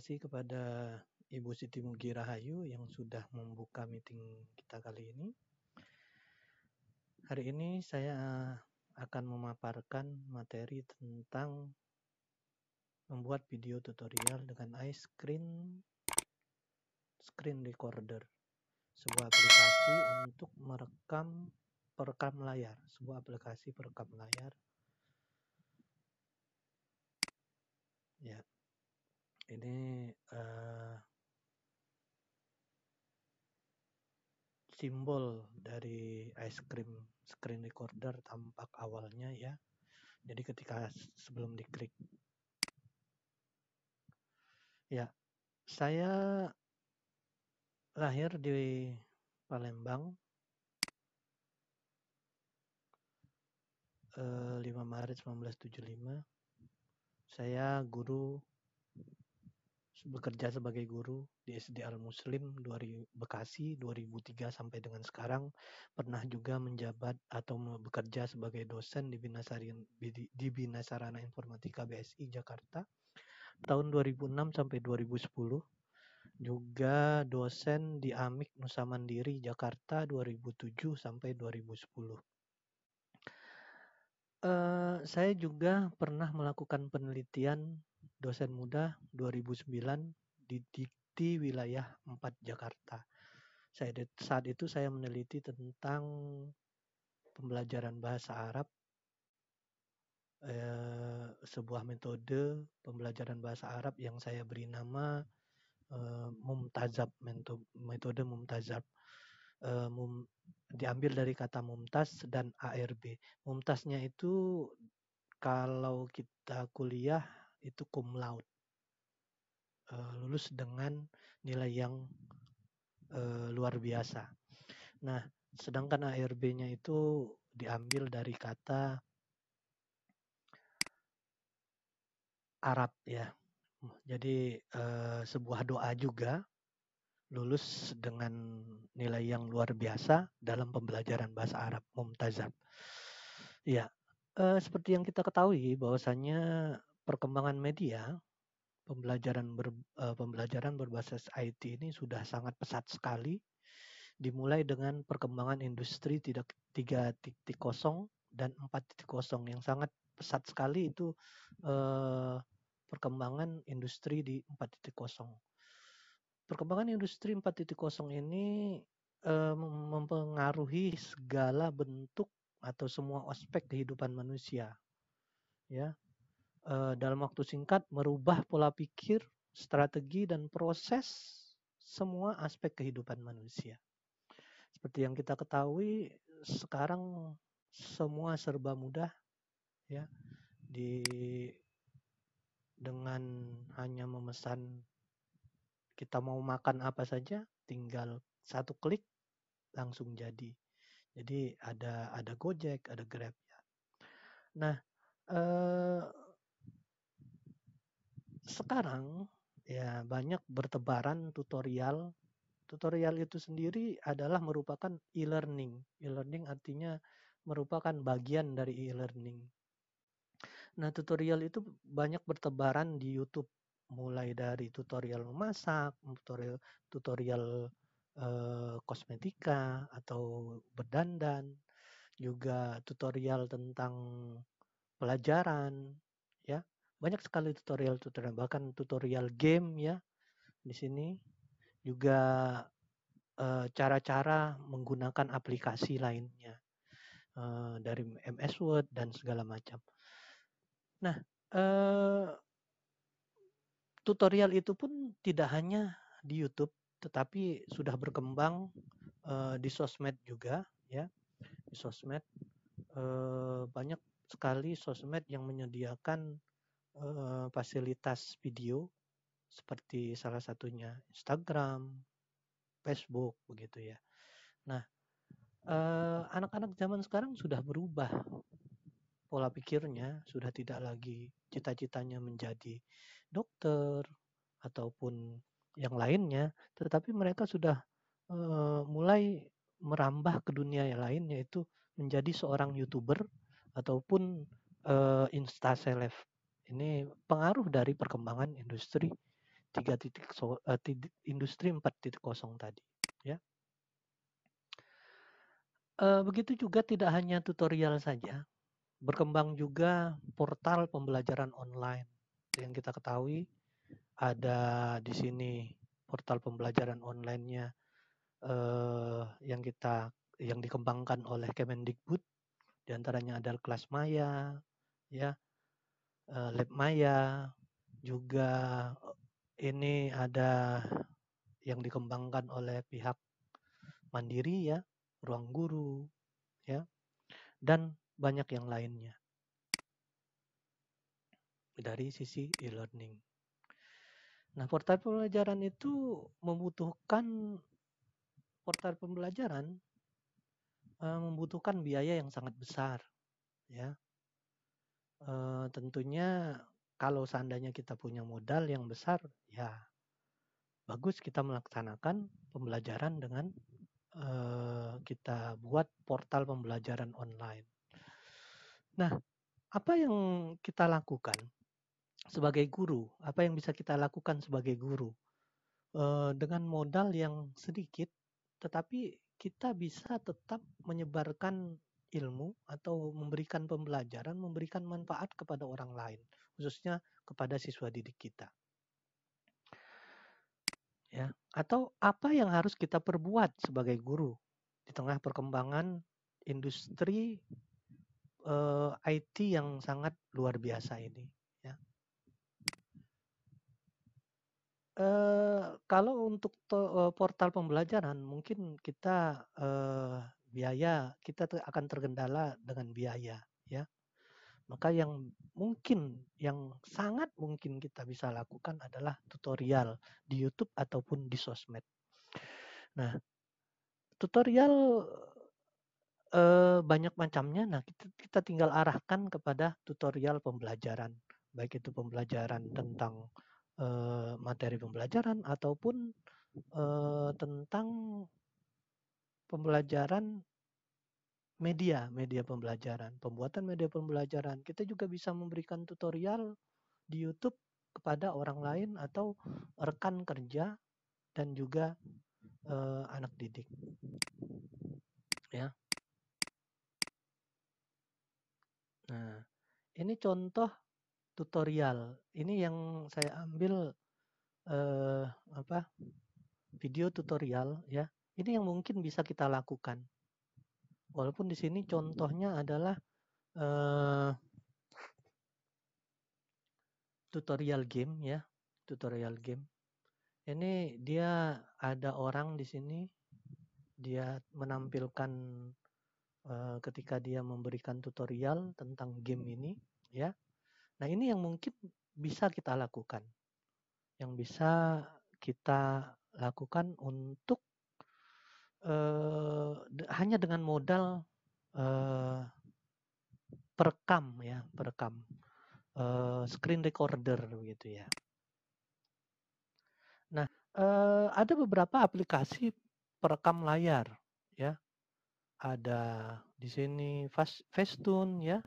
kasih kepada Ibu Siti Mugi Rahayu yang sudah membuka meeting kita kali ini. Hari ini saya akan memaparkan materi tentang membuat video tutorial dengan iScreen Screen Recorder, sebuah aplikasi untuk perekam layar, sebuah aplikasi perekam layar. Ya, ini simbol dari iScreen Screen Recorder tampak awalnya ya. Jadi ketika sebelum diklik. Ya, saya lahir di Palembang 5 Maret 1975. Saya bekerja sebagai guru di SD Al Muslim Bekasi 2003 sampai dengan sekarang. Pernah juga menjabat atau bekerja sebagai dosen di Binasarana Informatika BSI Jakarta tahun 2006 sampai 2010. Juga dosen di Amik Nusa Mandiri Jakarta 2007 sampai 2010. Saya juga pernah melakukan penelitian dosen muda 2009 di Dikti Wilayah 4 Jakarta. Saat itu saya meneliti tentang pembelajaran bahasa Arab, sebuah metode pembelajaran bahasa Arab yang saya beri nama Mumtazab, metode Mumtazab. Diambil dari kata mumtaz dan ARB. Mumtaznya itu kalau kita kuliah itu cum laude, lulus dengan nilai yang luar biasa. Nah, sedangkan ARB-nya itu diambil dari kata Arab ya. Jadi sebuah doa juga, lulus dengan nilai yang luar biasa dalam pembelajaran bahasa Arab, Mumtazab. Ya, seperti yang kita ketahui bahwasannya perkembangan media, pembelajaran berbasis IT ini sudah sangat pesat sekali, dimulai dengan perkembangan industri 3.0 dan 4.0 yang sangat pesat sekali itu perkembangan industri di 4.0. Perkembangan industri 4.0 ini mempengaruhi segala bentuk atau semua aspek kehidupan manusia. Ya, dalam waktu singkat merubah pola pikir, strategi dan proses semua aspek kehidupan manusia. Seperti yang kita ketahui sekarang semua serba mudah ya. Dengan hanya memesan, kita mau makan apa saja tinggal satu klik langsung jadi. Jadi ada Gojek, ada Grab ya. Nah, sekarang ya banyak bertebaran tutorial. Tutorial itu sendiri adalah merupakan e-learning. E-learning artinya merupakan bagian dari e-learning. Nah, tutorial itu banyak bertebaran di YouTube, mulai dari tutorial memasak, tutorial kosmetika atau berdandan, juga tutorial tentang pelajaran, ya. Banyak sekali tutorial, bahkan tutorial game ya. Di sini juga cara-cara menggunakan aplikasi lainnya, dari MS Word dan segala macam. Nah, tutorial itu pun tidak hanya di YouTube, tetapi sudah berkembang di sosmed juga ya. Di sosmed banyak sekali sosmed yang menyediakan fasilitas video seperti salah satunya Instagram, Facebook begitu ya. Nah, anak-anak zaman sekarang sudah berubah pola pikirnya, sudah tidak lagi cita-citanya menjadi dokter ataupun yang lainnya, tetapi mereka sudah mulai merambah ke dunia yang lain, yaitu menjadi seorang YouTuber ataupun Insta Seleb. Ini pengaruh dari perkembangan industri Industri 4.0 tadi, ya. Begitu juga tidak hanya tutorial saja, berkembang juga portal pembelajaran online. Yang kita ketahui ada di sini portal pembelajaran online-nya yang dikembangkan oleh Kemendikbud, diantaranya ada Kelas Maya, ya, Lab Maya, juga ini ada yang dikembangkan oleh pihak Mandiri, ya, Ruang Guru, ya, dan banyak yang lainnya dari sisi e-learning. Nah, portal pembelajaran itu membutuhkan biaya yang sangat besar, ya. Tentunya kalau seandainya kita punya modal yang besar, ya bagus kita melaksanakan pembelajaran dengan kita buat portal pembelajaran online. Nah, apa yang kita lakukan sebagai guru? Apa yang bisa kita lakukan sebagai guru? Dengan modal yang sedikit, tetapi kita bisa tetap menyebarkan ilmu atau memberikan pembelajaran, memberikan manfaat kepada orang lain, khususnya kepada siswa didik kita. Ya, atau apa yang harus kita perbuat sebagai guru di tengah perkembangan industri IT yang sangat luar biasa ini, ya. Kalau untuk portal pembelajaran mungkin kita akan tergendala dengan biaya, ya. Maka yang sangat mungkin kita bisa lakukan adalah tutorial di YouTube ataupun di sosmed. Nah, tutorial banyak macamnya. Nah, kita tinggal arahkan kepada tutorial pembelajaran, baik itu pembelajaran tentang materi pembelajaran ataupun tentang pembelajaran media pembelajaran, pembuatan media pembelajaran. Kita juga bisa memberikan tutorial di YouTube kepada orang lain atau rekan kerja dan juga anak didik, ya. Nah, ini contoh tutorial. Ini yang saya ambil video tutorial, ya. Ini yang mungkin bisa kita lakukan. Walaupun di sini contohnya adalah tutorial game, ya. Tutorial game. Ini dia ada orang di sini, dia menampilkan ketika dia memberikan tutorial tentang game ini, ya. Nah, ini yang mungkin bisa kita lakukan. Yang bisa kita lakukan untuk hanya dengan modal perekam screen recorder begitu, ya. Nah, ada beberapa aplikasi perekam layar, ya. Ada di sini Facetune, ya.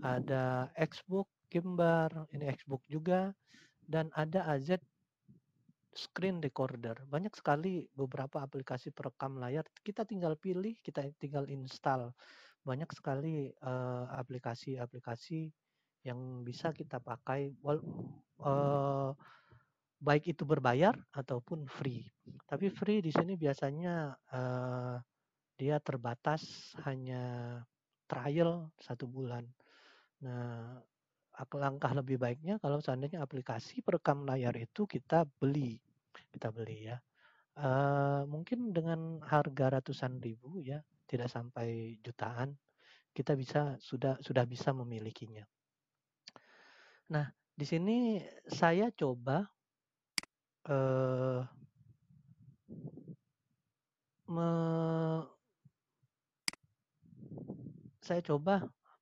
Ada Xbox Gambar, ini Xbox juga, dan ada AZ Screen Recorder. Banyak sekali beberapa aplikasi perekam layar. Kita tinggal pilih, kita tinggal install. Banyak sekali aplikasi-aplikasi yang bisa kita pakai, baik itu berbayar ataupun free. Tapi free di sini biasanya dia terbatas hanya trial 1 bulan. Nah, langkah lebih baiknya kalau seandainya aplikasi perekam layar itu kita beli, ya. Mungkin dengan harga ratusan ribu, ya, tidak sampai jutaan, kita sudah bisa memilikinya. Nah, di sini saya coba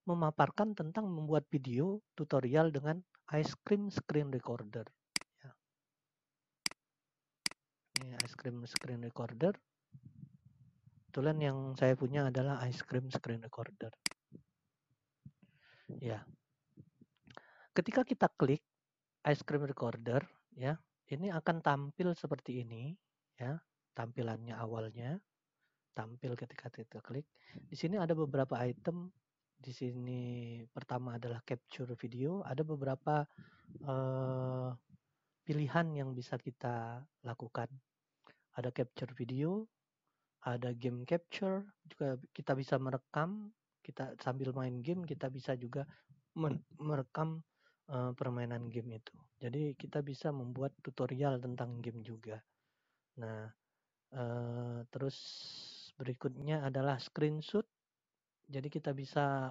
memaparkan tentang membuat video tutorial dengan ice cream screen recorder, ya. Ini ice cream screen recorder. Kebetulan yang saya punya adalah ice cream screen recorder, ya. Ketika kita klik ice cream recorder, ya, Ini akan tampil seperti ini, ya. Tampilannya awalnya, tampil ketika kita klik. Di sini ada beberapa item. Di sini pertama adalah capture video. Ada beberapa pilihan yang bisa kita lakukan. Ada capture video, ada game capture, juga kita bisa merekam. Kita sambil main game, kita bisa juga merekam permainan game itu. Jadi kita bisa membuat tutorial tentang game juga. Nah, terus berikutnya adalah screenshot. Jadi kita bisa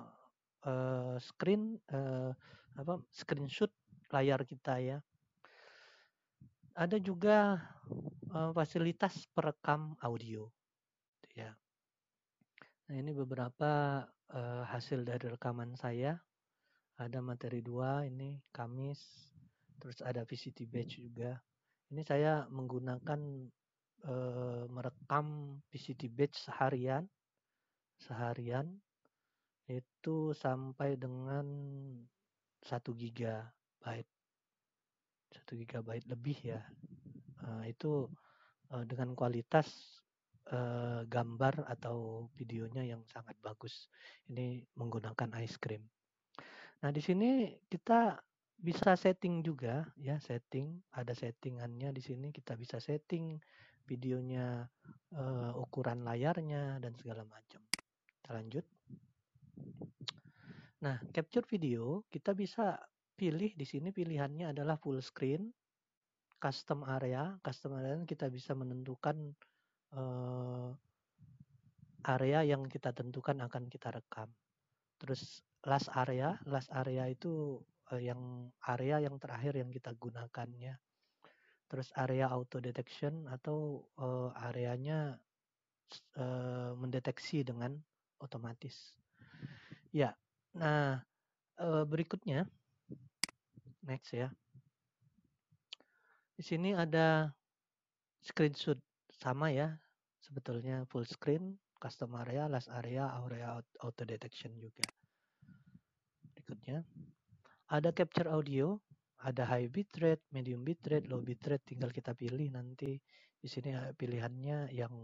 screenshot layar kita ya. Ada juga fasilitas perekam audio, ya. Nah, ini beberapa hasil dari rekaman saya. Ada materi 2 ini Kamis, terus ada VCT batch juga. Ini saya menggunakan merekam VCT batch seharian itu sampai dengan 1 gigabyte. 1 gigabyte lebih ya. Itu dengan kualitas gambar atau videonya yang sangat bagus. Ini menggunakan ice cream. Nah, di sini kita bisa setting juga ya, ada settingannya di sini, kita bisa setting videonya, ukuran layarnya dan segala macam. Kita lanjut. Nah, capture video kita bisa pilih di sini, pilihannya adalah full screen, custom area. Custom area kita bisa menentukan area yang kita tentukan akan kita rekam. Terus last area itu yang area yang terakhir yang kita gunakan ya. Terus area auto detection atau areanya mendeteksi dengan otomatis. Ya. Nah, berikutnya next ya. Di sini ada screenshot, sama ya. Sebetulnya full screen, custom area, last area auto detection juga. Berikutnya ada capture audio, ada high bitrate, medium bitrate, low bitrate, tinggal kita pilih nanti. Di sini pilihannya yang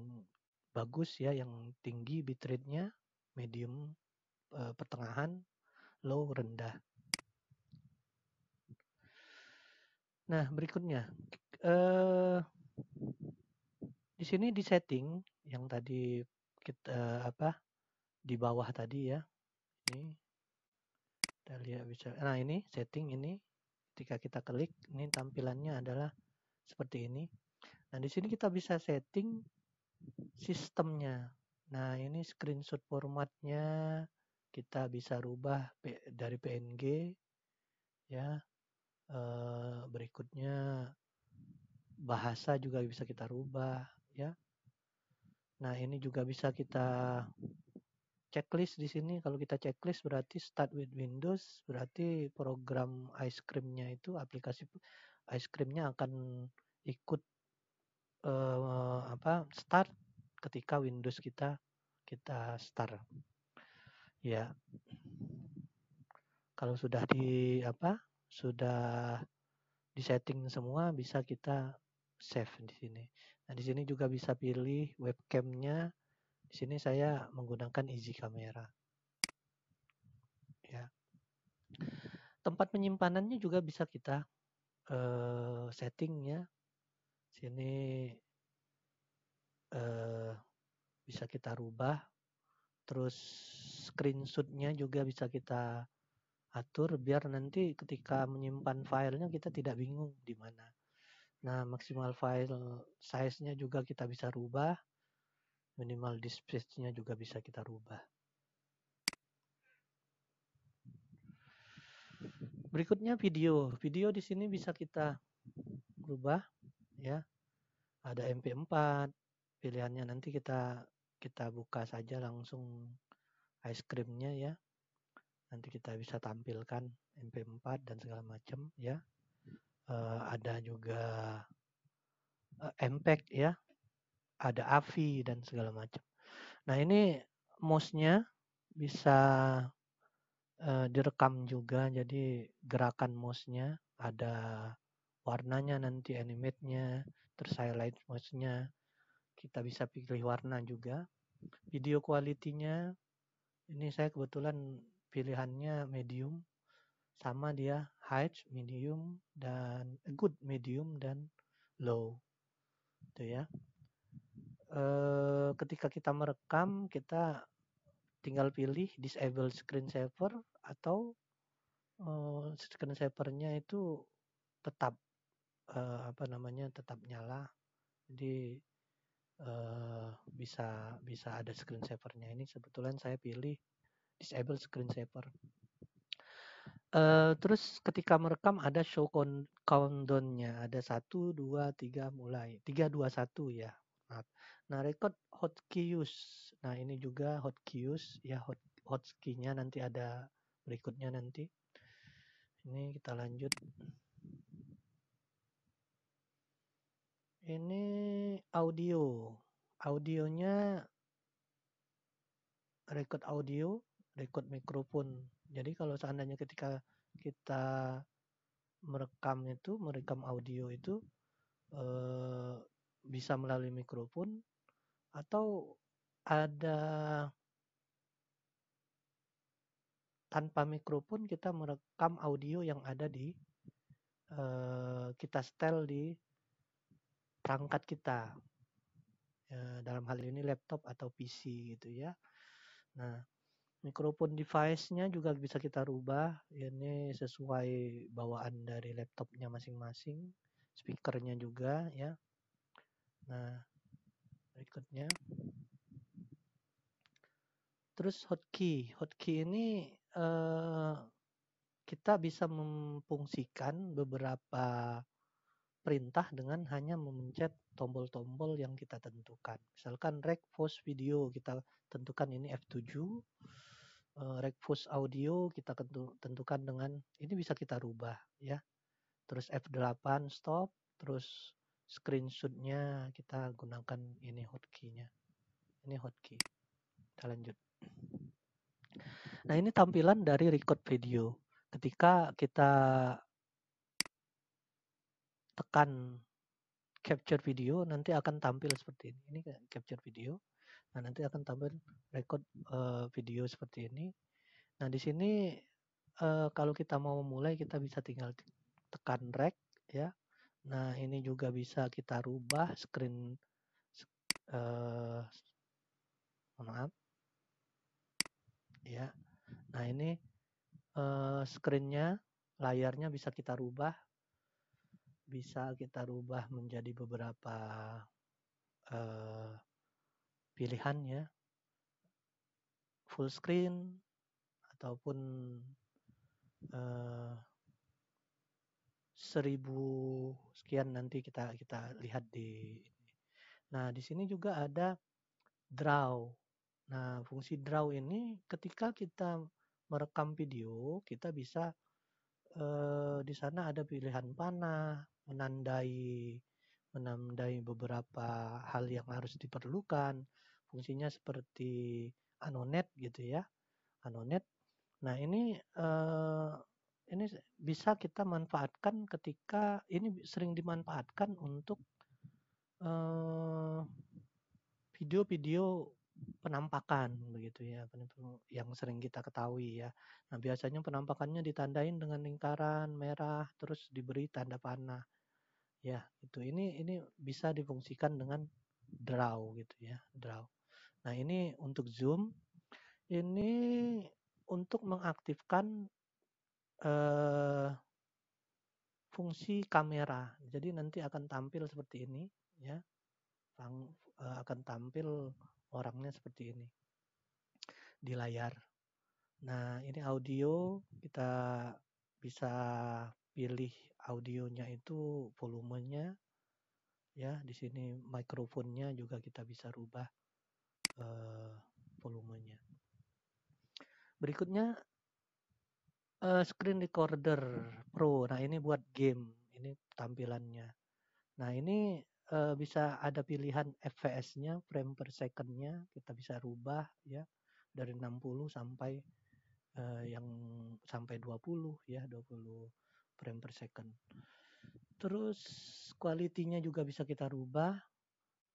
bagus ya, yang tinggi bitrate-nya, medium pertengahan, low rendah. Nah, berikutnya di sini di setting yang tadi kita di bawah tadi ya. Ini kita lihat bisa. Nah, ini setting ini ketika kita klik, ini tampilannya adalah seperti ini. Nah, di sini kita bisa setting sistemnya. Nah, ini screenshot formatnya kita bisa rubah dari PNG ya. Berikutnya bahasa juga bisa kita rubah ya. Nah, ini juga bisa kita checklist di sini. Kalau kita checklist berarti start with Windows, berarti program ice cream-nya itu, aplikasi ice cream-nya akan ikut start ketika Windows kita start. Ya. Kalau sudah sudah di setting semua, bisa kita save di sini. Nah, di sini juga bisa pilih webcam-nya. Di sini saya menggunakan Easy Camera. Ya. Tempat penyimpanannya juga bisa kita setting ya. Sini bisa kita rubah. Terus screenshot-nya juga bisa kita atur biar nanti ketika menyimpan filenya kita tidak bingung di mana. Nah, maksimal file size-nya juga kita bisa rubah. Minimal disk space-nya juga bisa kita rubah. Berikutnya video. Video di sini bisa kita rubah ya. Ada MP4. Pilihannya nanti kita buka saja langsung ice cream-nya ya. Nanti kita bisa tampilkan MP4 dan segala macam ya. Ada juga MPEG ya. Ada AVI dan segala macam. Nah, ini mouse-nya bisa direkam juga, jadi gerakan mouse-nya ada warnanya nanti animate-nya, terus highlight mouse-nya. Kita bisa pilih warna juga. Video quality-nya, ini saya kebetulan pilihannya medium. Sama dia high, medium, dan good, medium, dan low. Itu ya. Ketika kita merekam, kita tinggal pilih disable screen saver atau screen savernya itu tetap tetap nyala. Jadi bisa ada screen savernya. Ini sebetulnya saya pilih disable screen saver. Terus ketika merekam ada show countdown-nya, ada 1, 2, 3 mulai. 3, 2, 1 ya. Maaf. Nah, record hotkey use. Nah, ini juga hotkey use ya, hotkey-nya nanti ada berikutnya nanti. Ini kita lanjut. Ini audio. Audionya record audio, record mikrofon. Jadi kalau seandainya ketika kita merekam audio itu bisa melalui mikrofon atau ada tanpa mikrofon kita merekam audio yang ada di kita setel di perangkat kita. Dalam hal ini laptop atau PC gitu ya. Nah, mikrofon device-nya juga bisa kita rubah. Ini sesuai bawaan dari laptopnya masing-masing. Speakernya juga ya. Nah, berikutnya. Terus hotkey. Hotkey ini kita bisa memfungsikan beberapa perintah dengan hanya memencet tombol-tombol yang kita tentukan. Misalkan rec pause video kita tentukan ini F7, rec pause audio kita tentukan dengan ini bisa kita rubah ya. Terus F8 stop, terus screenshot-nya kita gunakan ini hotkey-nya. Ini hotkey. Kita lanjut. Nah, ini tampilan dari record video. Ketika kita tekan capture video, nanti akan tampil seperti ini. Ini capture video. Nah, nanti akan tampil record video seperti ini. Nah, di sini kalau kita mau mulai, kita bisa tinggal tekan rec ya. Nah, ini juga bisa kita rubah screen maaf ya. Nah, ini screen-nya, layarnya bisa kita rubah menjadi beberapa pilihan ya, full screen ataupun 1000 sekian, nanti kita lihat di. Nah, di sini juga ada draw. Nah, fungsi draw ini ketika kita merekam video, kita bisa di sana ada pilihan panah, menandai beberapa hal yang harus diperlukan. Fungsinya seperti anonet gitu ya. Anonet. Nah, ini bisa kita manfaatkan ketika ini sering dimanfaatkan untuk video-video penampakan begitu ya, yang sering kita ketahui ya. Nah, biasanya penampakannya ditandain dengan lingkaran merah terus diberi tanda panah. Ya, itu ini bisa difungsikan dengan draw gitu ya, draw. Nah, ini untuk zoom. Ini untuk mengaktifkan fungsi kamera. Jadi nanti akan tampil seperti ini ya. Akan tampil orangnya seperti ini di layar. Nah, ini audio, kita bisa pilih audionya itu volumenya ya. Di sini mikrofonnya juga kita bisa rubah volumenya. Berikutnya screen recorder pro. Nah, ini buat game. Ini tampilannya. Nah, ini bisa ada pilihan fps-nya, frame per second-nya, kita bisa rubah ya dari 60 sampai yang sampai 20 ya, 20 frame per second. Terus kualitinya juga bisa kita rubah.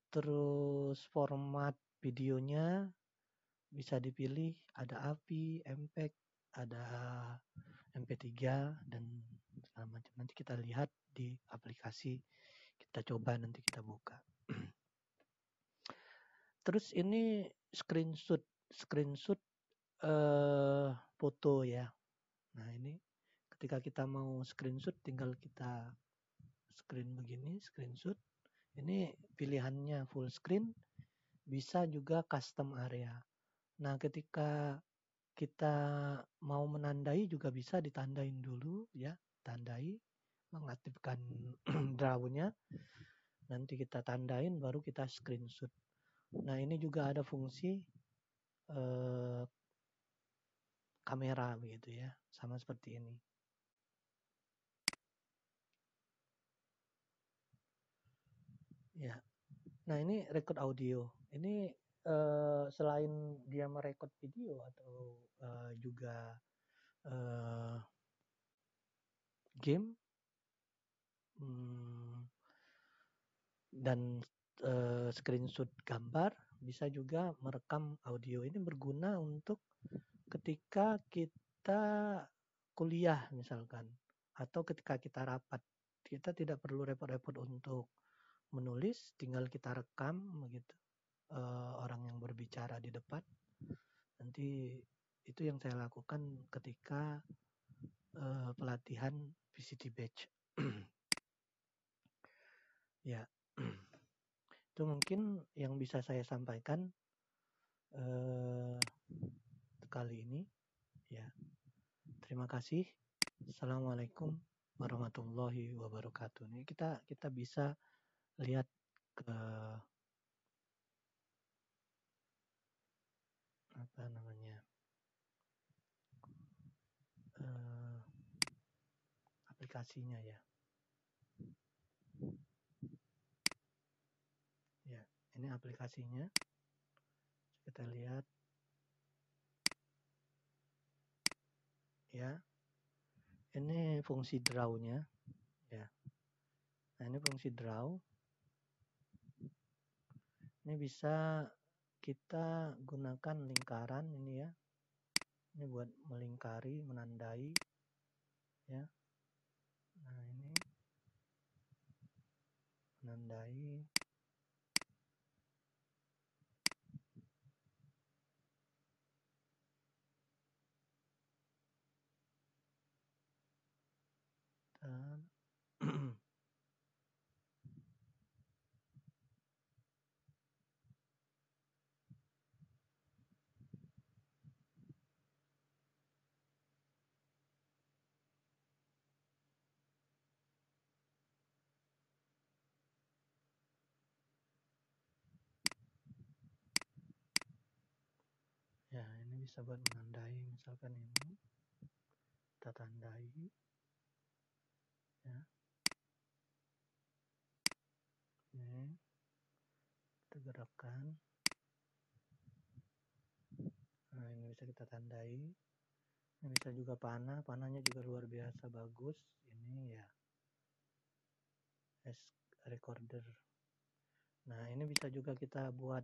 Terus format videonya bisa dipilih, ada AVI, MPEG, ada MP3 dan segala macam. Nanti kita lihat di aplikasi, kita coba nanti kita buka. Terus ini screenshot, screenshot foto ya. Nah ini ketika kita mau screenshot tinggal kita screen begini, screenshot. Ini pilihannya full screen, bisa juga custom area. Nah ketika kita mau menandai juga bisa ditandain dulu ya, tandai, mengaktifkan draw-nya, nanti kita tandain baru kita screenshot. Nah ini juga ada fungsi eh, kamera begitu ya, sama seperti ini. Ya, nah ini record audio. Ini selain dia merekod video atau juga eh, game dan screenshot gambar, bisa juga merekam audio. Ini berguna untuk ketika kita kuliah misalkan, atau ketika kita rapat, kita tidak perlu repot-repot untuk menulis, tinggal kita rekam begitu orang yang berbicara di depan. Nanti itu yang saya lakukan ketika pelatihan VCT Batch. Ya, itu mungkin yang bisa saya sampaikan kali ini. Ya, terima kasih. Assalamualaikum warahmatullahi wabarakatuh. Ini kita bisa lihat ke apa namanya aplikasinya ya. Ya, ini aplikasinya. Kita lihat ya. Ini fungsi draw-nya ya. Nah, ini fungsi draw. Ini bisa kita gunakan lingkaran ini ya. Ini buat melingkari, menandai ya. Nah, ini menandai. Dan ya, ini bisa buat menandai, misalkan ini kita tandai ya. Ini kita gerakkan. Nah, ini bisa kita tandai. Ini bisa juga panah, panahnya juga luar biasa bagus. Ini ya S recorder. Nah, ini bisa juga kita buat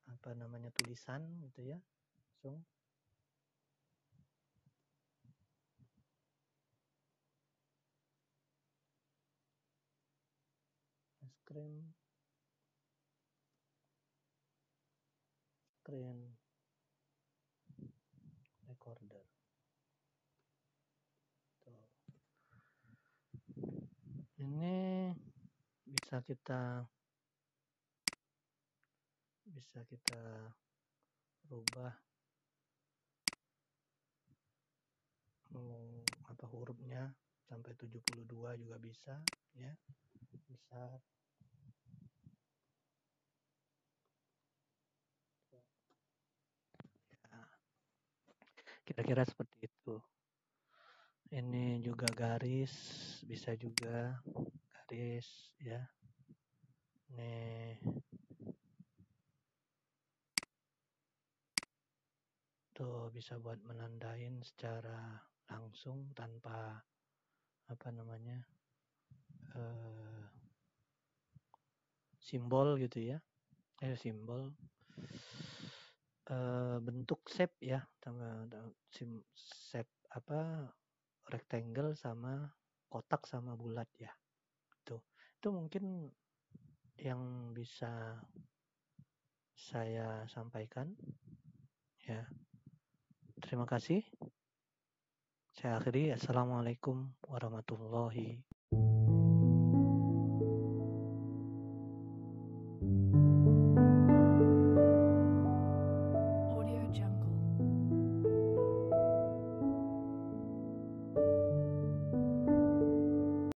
apa namanya tulisan gitu ya. Langsung screen recorder. Tuh. Ini bisa kita rubah apa hurufnya sampai 72 juga bisa ya. Besar. Ya. Kira-kira seperti itu. Ini juga garis, bisa juga garis ya. Nih tuh bisa buat menandain secara langsung tanpa simbol gitu ya, simbol bentuk shape ya, shape rectangle sama kotak sama bulat ya. Itu mungkin yang bisa saya sampaikan ya. Terima kasih. Saya akhiri. Assalamualaikum warahmatullahi